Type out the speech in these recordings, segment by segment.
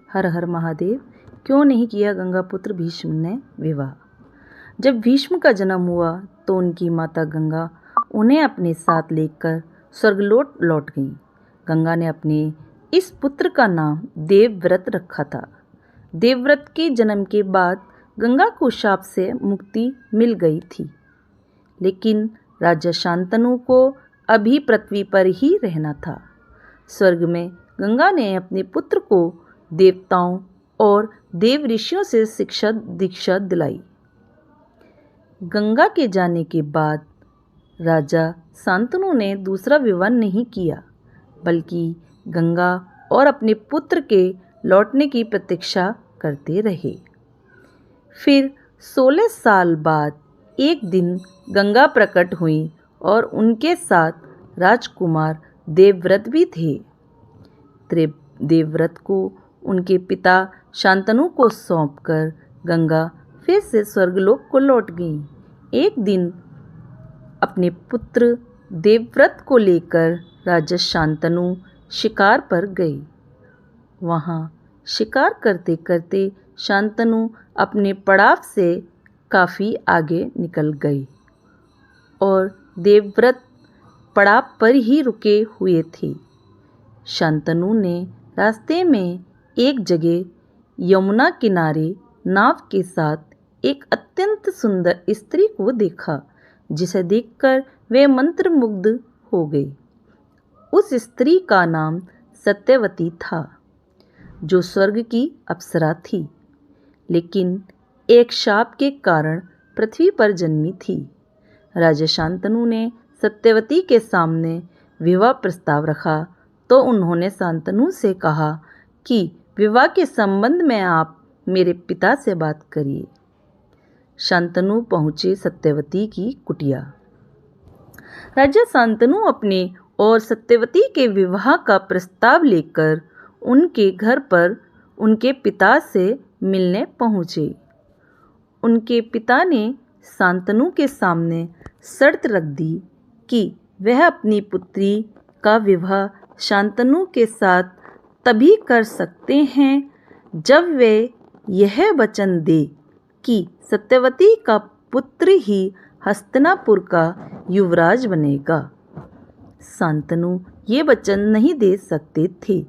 हर हर महादेव, क्यों नहीं किया गंगापुत्र भीष्म ने विवाह। जब भीष्म का जन्म हुआ तो उनकी माता गंगा उन्हें अपने साथ लेकर स्वर्गलोक लौट गईं। गंगा ने अपने इस पुत्र का नाम देवव्रत रखा था। देवव्रत के जन्म के बाद गंगा को शाप से मुक्ति मिल गई थी, लेकिन राजा शांतनु को अभी पृथ्वी पर ही रहना था। स्वर्ग में गंगा ने अपने पुत्र को देवताओं और देव ऋषियों से शिक्षा दीक्षा दिलाई। गंगा के जाने के बाद राजा शांतनु ने दूसरा विवाह नहीं किया, बल्कि गंगा और अपने पुत्र के लौटने की प्रतीक्षा करते रहे। फिर 16 साल बाद एक दिन गंगा प्रकट हुई और उनके साथ राजकुमार देवव्रत भी थे। देवव्रत को उनके पिता शांतनु को सौंपकर गंगा फिर से स्वर्गलोक को लौट गई। एक दिन अपने पुत्र देवव्रत को लेकर राजा शांतनु शिकार पर गए। वहाँ शिकार करते करते शांतनु अपने पड़ाव से काफ़ी आगे निकल गए और देवव्रत पड़ाव पर ही रुके हुए थे। शांतनु ने रास्ते में एक जगह यमुना किनारे नाव के साथ एक अत्यंत सुंदर स्त्री को देखा, जिसे देखकर वे मंत्रमुग्ध हो गए। उस स्त्री का नाम सत्यवती था, जो स्वर्ग की अप्सरा थी, लेकिन एक शाप के कारण पृथ्वी पर जन्मी थी। राजा शांतनु ने सत्यवती के सामने विवाह प्रस्ताव रखा तो उन्होंने शांतनु से कहा कि विवाह के संबंध में आप मेरे पिता से बात करिए। शांतनु पहुँचे सत्यवती की कुटिया। राजा शांतनु अपने और सत्यवती के विवाह का प्रस्ताव लेकर उनके घर पर उनके पिता से मिलने पहुँचे। उनके पिता ने शांतनु के सामने शर्त रख दी कि वह अपनी पुत्री का विवाह शांतनु के साथ तभी कर सकते हैं जब वे यह वचन दे कि सत्यवती का पुत्र ही हस्तिनापुर का युवराज बनेगा। शांतनु ये वचन नहीं दे सकते थे,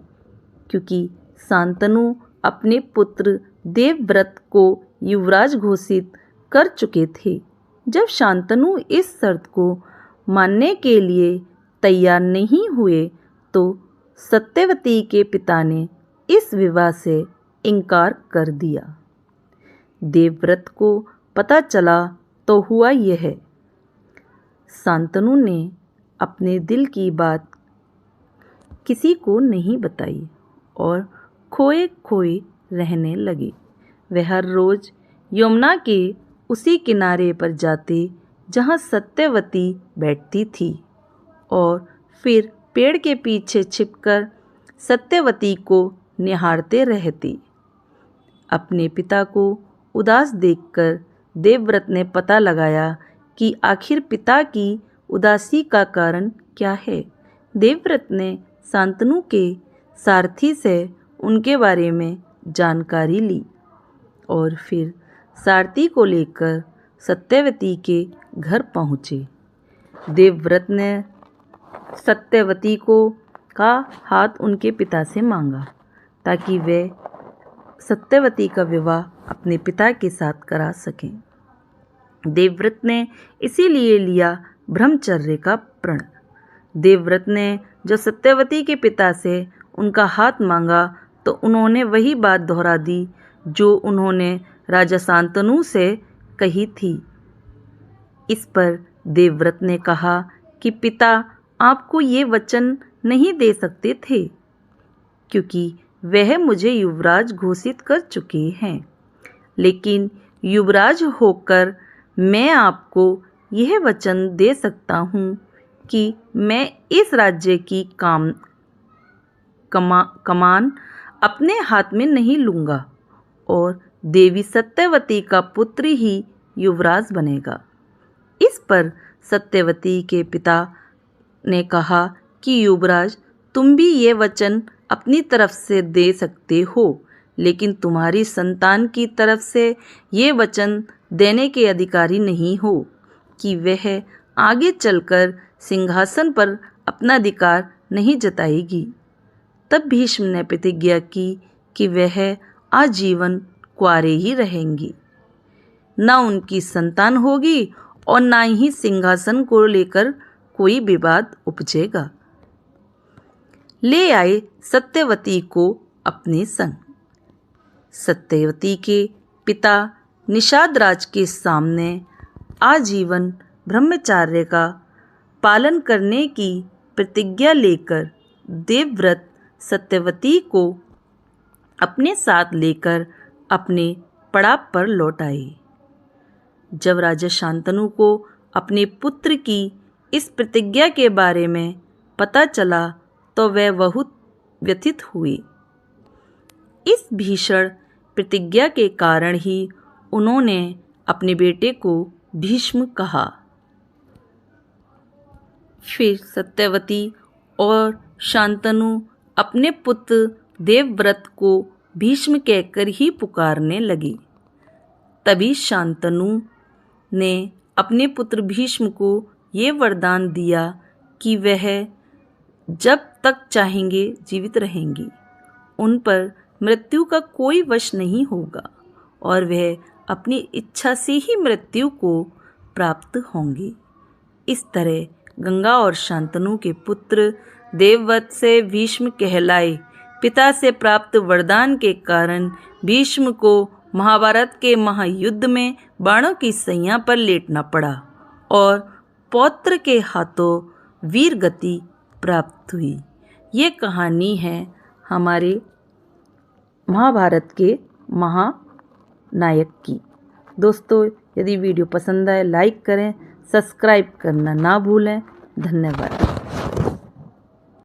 क्योंकि शांतनु अपने पुत्र देवव्रत को युवराज घोषित कर चुके थे। जब शांतनु इस शर्त को मानने के लिए तैयार नहीं हुए तो सत्यवती के पिता ने इस विवाह से इनकार कर दिया। देवव्रत को पता चला तो हुआ यह, शांतनु ने अपने दिल की बात किसी को नहीं बताई और खोए खोए रहने लगे। वह हर रोज़ यमुना के उसी किनारे पर जाते जहाँ सत्यवती बैठती थी और फिर पेड़ के पीछे छिपकर सत्यवती को निहारते रहती। अपने पिता को उदास देखकर देवव्रत ने पता लगाया कि आखिर पिता की उदासी का कारण क्या है। देवव्रत ने शांतनु के सारथी से उनके बारे में जानकारी ली और फिर सारथी को लेकर सत्यवती के घर पहुँचे। देवव्रत ने सत्यवती का हाथ उनके पिता से मांगा ताकि वे सत्यवती का विवाह अपने पिता के साथ करा सकें। देवव्रत ने इसीलिए लिया ब्रह्मचर्य का प्रण। देवव्रत ने जो सत्यवती के पिता से उनका हाथ मांगा तो उन्होंने वही बात दोहरा दी जो उन्होंने राजा शांतनु से कही थी। इस पर देवव्रत ने कहा कि पिता आपको ये वचन नहीं दे सकते थे, क्योंकि वह मुझे युवराज घोषित कर चुके हैं, लेकिन युवराज होकर मैं आपको यह वचन दे सकता हूँ कि मैं इस राज्य की कमान अपने हाथ में नहीं लूँगा और देवी सत्यवती का पुत्र ही युवराज बनेगा। इस पर सत्यवती के पिता ने कहा कि युवराज, तुम भी ये वचन अपनी तरफ से दे सकते हो, लेकिन तुम्हारी संतान की तरफ से ये वचन देने के अधिकारी नहीं हो कि वह आगे चलकर सिंहासन पर अपना अधिकार नहीं जताएगी। तब भीष्म ने प्रतिज्ञा की कि वह आजीवन कुंवारे ही रहेंगी, न उनकी संतान होगी और न ही सिंहासन को लेकर कोई विवाद उपजेगा। ले आए सत्यवती को अपने संग। सत्यवती के पिता निषाद राज के सामने आजीवन ब्रह्मचर्य का पालन करने की प्रतिज्ञा लेकर देवव्रत सत्यवती को अपने साथ लेकर अपने पड़ाव पर लौट आए। जब राजा शांतनु को अपने पुत्र की इस प्रतिज्ञा के बारे में पता चला तो वह बहुत व्यथित हुए। इस भीषण प्रतिज्ञा के कारण ही उन्होंने अपने बेटे को भीष्म कहा। फिर सत्यवती और शांतनु अपने पुत्र देवव्रत को भीष्म कहकर ही पुकारने लगे। तभी शांतनु ने अपने पुत्र भीष्म को ये वरदान दिया कि वह जब तक चाहेंगे जीवित रहेंगे, उन पर मृत्यु का कोई वश नहीं होगा और वह अपनी इच्छा से ही मृत्यु को प्राप्त होंगे। इस तरह गंगा और शांतनु के पुत्र देवव्रत से भीष्म कहलाए। पिता से प्राप्त वरदान के कारण भीष्म को महाभारत के महायुद्ध में बाणों की सैया पर लेटना पड़ा और पौत्र के हाथों वीर गति प्राप्त हुई। ये कहानी है हमारे महाभारत के महानायक की। दोस्तों, यदि वीडियो पसंद आए लाइक करें, सब्सक्राइब करना ना भूलें। धन्यवाद।